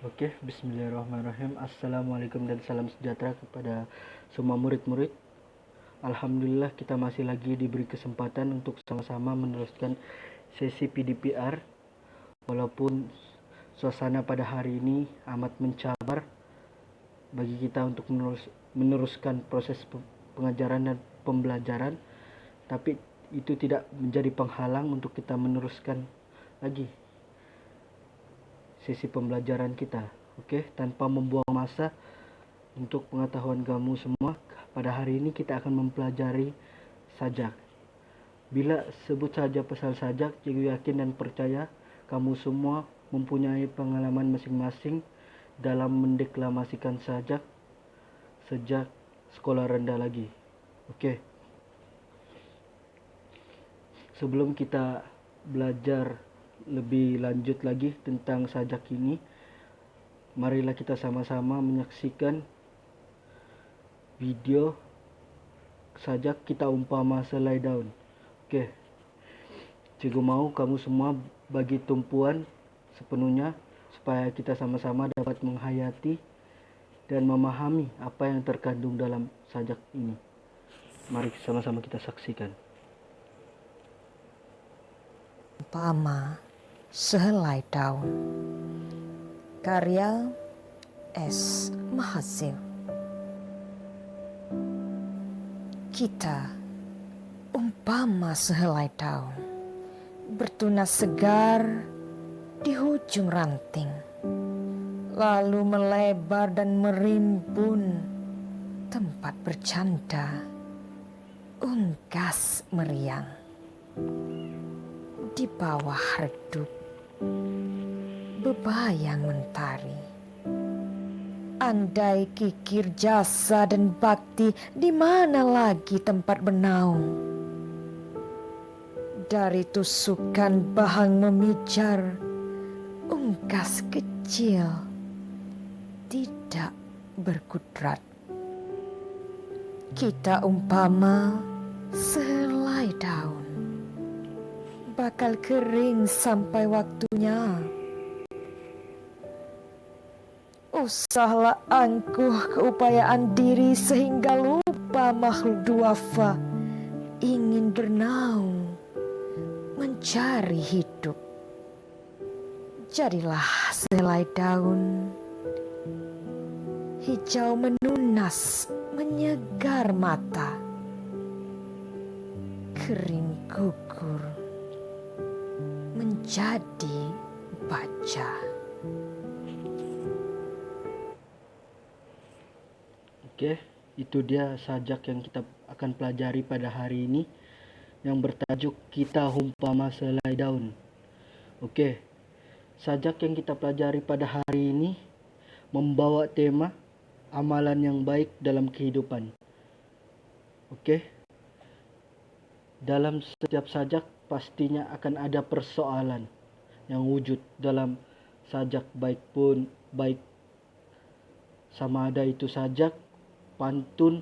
Oke, bismillahirrahmanirrahim. Assalamualaikum dan salam sejahtera kepada semua murid-murid. Alhamdulillah kita masih lagi diberi kesempatan untuk sama-sama meneruskan sesi PDPR. Walaupun suasana pada hari ini amat mencabar bagi kita untuk meneruskan proses pengajaran dan pembelajaran, tapi itu tidak menjadi penghalang untuk kita meneruskan lagi sesi pembelajaran kita. Oke, tanpa membuang masa, untuk pengetahuan kamu semua, pada hari ini kita akan mempelajari sajak. Bila sebut saja pasal sajak, cikgu yakin dan percaya kamu semua mempunyai pengalaman masing-masing dalam mendeklamasikan sajak sejak sekolah rendah lagi. Oke. Sebelum kita belajar lebih lanjut lagi tentang sajak ini, marilah kita sama-sama menyaksikan video sajak kita umpama selai daun. Oke, cikgu mau kamu semua bagi tumpuan sepenuhnya supaya kita sama-sama dapat menghayati dan memahami apa yang terkandung dalam sajak ini. Mari sama-sama kita saksikan. Umpama sehelai daun, karya S. Mahathir. Kita umpama sehelai daun, bertunas segar di ujung ranting, lalu melebar dan merimbun tempat bercanda, unggas meriang. Di bawah redup, bebayang mentari. Andai kikir jasa dan bakti, di mana lagi tempat bernaung? Dari tusukan bahang memijar, unggas kecil tidak berkudrat. Kita umpama sehelai daun, bakal kering sampai waktunya. Usahlah angkuh keupayaan diri sehingga lupa makhluk duafa ingin bernaung mencari hidup. Jadilah sehelai daun, hijau menunas menyegar mata, kering gugur menjadi baja. Oke, itu dia sajak yang kita akan pelajari pada hari ini yang bertajuk Kita Umpama Selai Daun. Oke, sajak yang kita pelajari pada hari ini membawa tema amalan yang baik dalam kehidupan. Oke, dalam setiap sajak pastinya akan ada persoalan yang wujud dalam sajak, baik sama ada itu sajak, pantun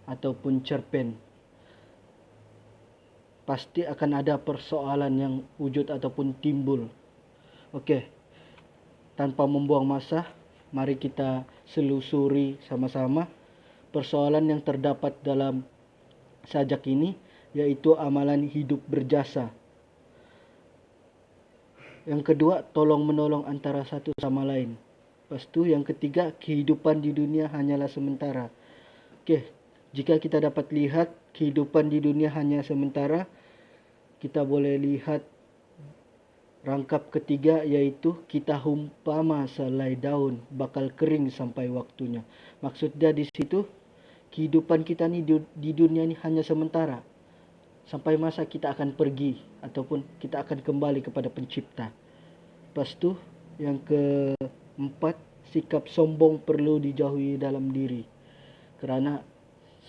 ataupun cerpen. Pasti akan ada persoalan yang wujud ataupun timbul. Oke, tanpa membuang masa, mari kita selusuri sama-sama persoalan yang terdapat dalam sajak ini, yaitu amalan hidup berjasa. Yang kedua, tolong menolong antara satu sama lain. Lepas itu yang ketiga, kehidupan di dunia hanyalah sementara. Oke, jika kita dapat lihat kehidupan di dunia hanya sementara, kita boleh lihat rangkap ketiga, yaitu kita umpama selai daun, bakal kering sampai waktunya. Maksudnya di situ kehidupan kita nih di dunia ini hanya sementara. Sampai masa kita akan pergi ataupun kita akan kembali kepada pencipta. Lepas itu yang keempat, sikap sombong perlu dijauhi dalam diri. Karena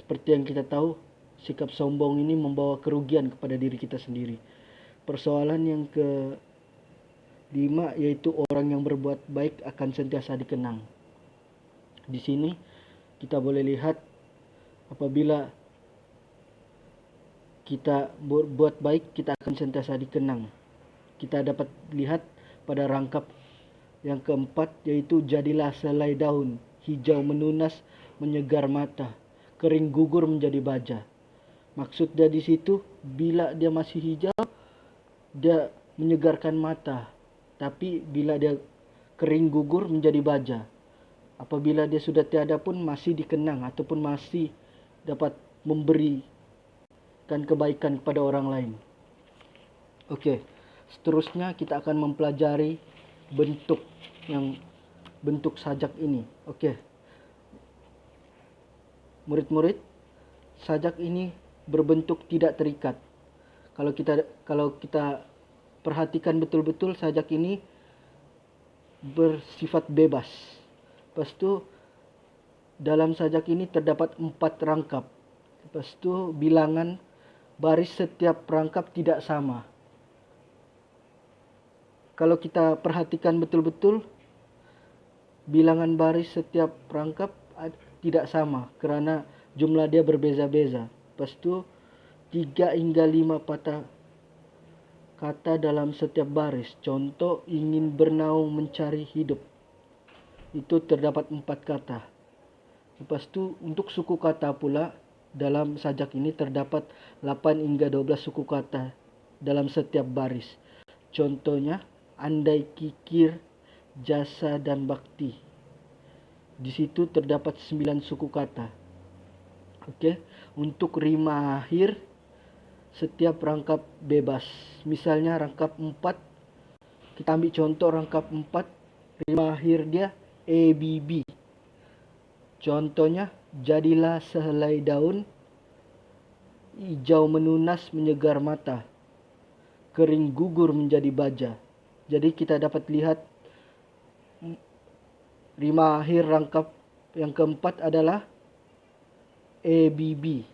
seperti yang kita tahu, sikap sombong ini membawa kerugian kepada diri kita sendiri. Persoalan yang kelima, yaitu orang yang berbuat baik akan sentiasa dikenang. Di sini kita boleh lihat apabila kita berbuat baik, kita akan sentiasa dikenang. Kita dapat lihat pada rangkap Yang keempat yaitu jadilah selai daun, hijau menunas, menyegar mata, kering gugur menjadi baja. Maksud dia di situ, bila dia masih hijau, dia menyegarkan mata. Tapi bila dia kering gugur menjadi baja. Apabila dia sudah tiada pun masih dikenang ataupun masih dapat memberikan kebaikan kepada orang lain. Okey, seterusnya kita akan mempelajari bentuk sajak ini. Okey. Murid-murid, sajak ini berbentuk tidak terikat. Kalau kita perhatikan betul-betul, sajak ini bersifat bebas. Lepas tu dalam sajak ini terdapat 4 rangkap. Lepas tu bilangan baris setiap rangkap tidak sama. Kalau kita perhatikan betul-betul, bilangan baris setiap rangkap tidak sama kerana jumlah dia berbeza-beza. Lepas tu 3 hingga 5 patah kata dalam setiap baris. Contoh, ingin bernaung mencari hidup. Itu terdapat 4 kata. Lepas tu untuk suku kata pula, dalam sajak ini terdapat 8 hingga 12 suku kata dalam setiap baris. Contohnya, andai, kikir, jasa dan bakti. Di situ terdapat 9 suku kata. Okey, untuk rima akhir setiap rangkap bebas. Misalnya rangkap 4, kita ambil contoh rangkap 4, rima akhir dia ABB. Contohnya, jadilah sehelai daun, hijau menunas menyegar mata, kering gugur menjadi baja. Jadi kita dapat lihat rima akhir rangkap yang keempat adalah ABB.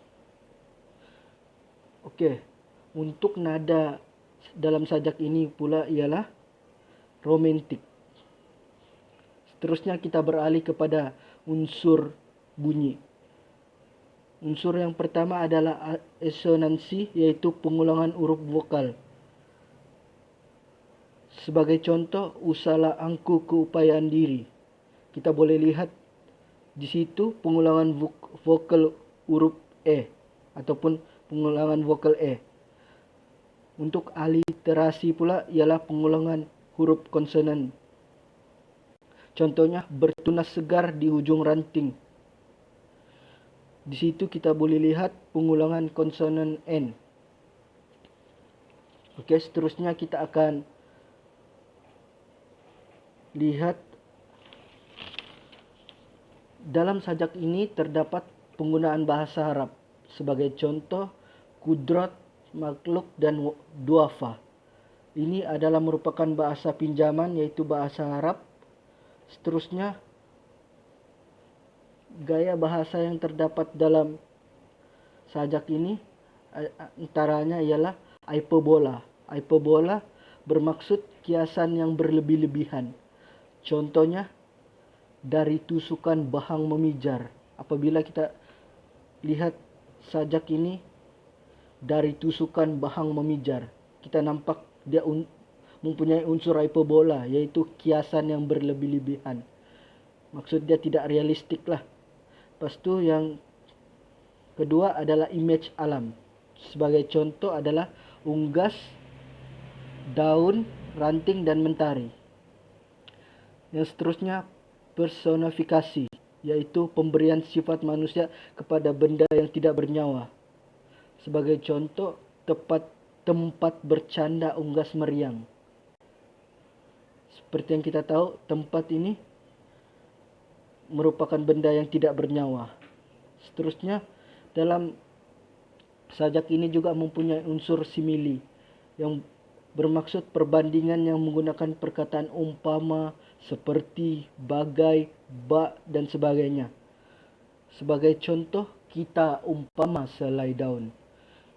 Okey, untuk nada dalam sajak ini pula ialah romantik. Seterusnya kita beralih kepada unsur bunyi. Unsur yang pertama adalah asonansi, iaitu pengulangan huruf vokal. Sebagai contoh, usahlah angku keupayaan diri. Kita boleh lihat di situ pengulangan vokal huruf E ataupun pengulangan vokal E. Untuk aliterasi pula ialah pengulangan huruf konsonan. Contohnya, bertunas segar di hujung ranting. Di situ kita boleh lihat pengulangan konsonan N. Okey, seterusnya kita akan lihat dalam sajak ini terdapat penggunaan bahasa Arab. Sebagai contoh, kudrat, makhluk dan duafa. Ini adalah merupakan bahasa pinjaman, iaitu bahasa Arab. Seterusnya, gaya bahasa yang terdapat dalam sajak ini antaranya ialah hyperbola. Hyperbola bermaksud kiasan yang berlebih-lebihan. Contohnya, dari tusukan bahang memijar. Apabila kita lihat sajak ini, dari tusukan bahang memijar, kita nampak dia mempunyai unsur hyperbola, iaitu kiasan yang berlebih-lebihan. Maksud dia tidak realistik lah. Lepas tu yang kedua adalah image alam. Sebagai contoh adalah unggas, daun, ranting dan mentari. Yang seterusnya personifikasi, iaitu pemberian sifat manusia kepada benda yang tidak bernyawa. Sebagai contoh, tempat bercanda unggas meriang. Seperti yang kita tahu, tempat ini merupakan benda yang tidak bernyawa. Seterusnya, dalam sajak ini juga mempunyai unsur simili yang bermaksud perbandingan yang menggunakan perkataan umpama, seperti, bagai, bak dan sebagainya. Sebagai contoh, kita umpama selai daun.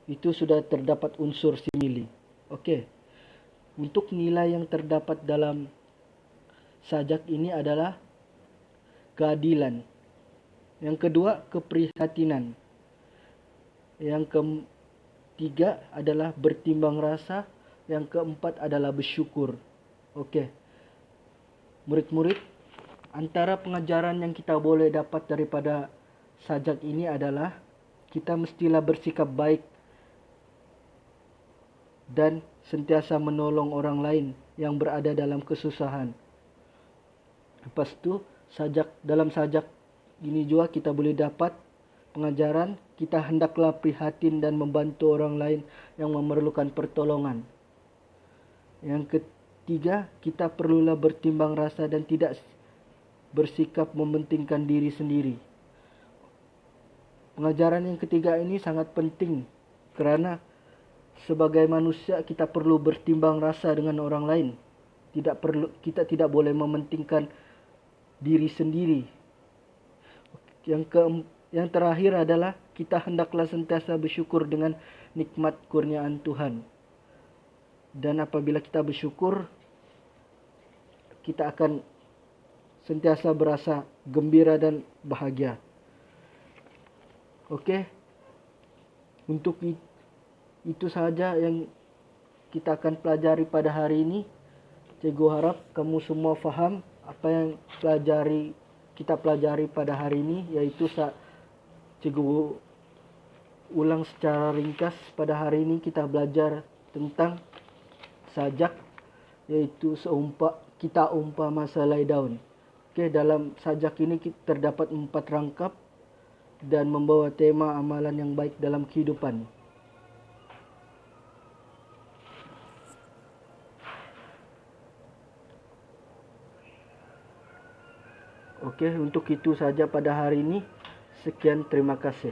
Itu sudah terdapat unsur simili. Okey. Untuk nilai yang terdapat dalam sajak ini adalah keadilan. Yang kedua, keprihatinan. Yang ketiga adalah bertimbang rasa. Yang keempat adalah bersyukur. Okey. murid-murid, antara pengajaran yang kita boleh dapat daripada sajak ini adalah kita mestilah bersikap baik dan sentiasa menolong orang lain yang berada dalam kesusahan. Lepas tu, dalam sajak ini juga kita boleh dapat pengajaran kita hendaklah prihatin dan membantu orang lain yang memerlukan pertolongan. Yang ketiga, kita perlulah bertimbang rasa dan tidak bersikap mementingkan diri sendiri. Pengajaran yang ketiga ini sangat penting kerana sebagai manusia kita perlu bertimbang rasa dengan orang lain. Kita tidak boleh mementingkan diri sendiri. Yang terakhir adalah kita hendaklah sentiasa bersyukur dengan nikmat kurniaan Tuhan. Dan apabila kita bersyukur, kita akan sentiasa berasa gembira dan bahagia. Okey. Untuk itu sahaja yang kita akan pelajari pada hari ini. Cikgu harap kamu semua faham apa yang kita pelajari pada hari ini, iaitu cikgu ulang secara ringkas. Pada hari ini kita belajar tentang sajak, iaitu kita umpama selai daun. Okey, dalam sajak ini terdapat 4 rangkap dan membawa tema amalan yang baik dalam kehidupan. Okey, untuk itu saja pada hari ini. Sekian, terima kasih.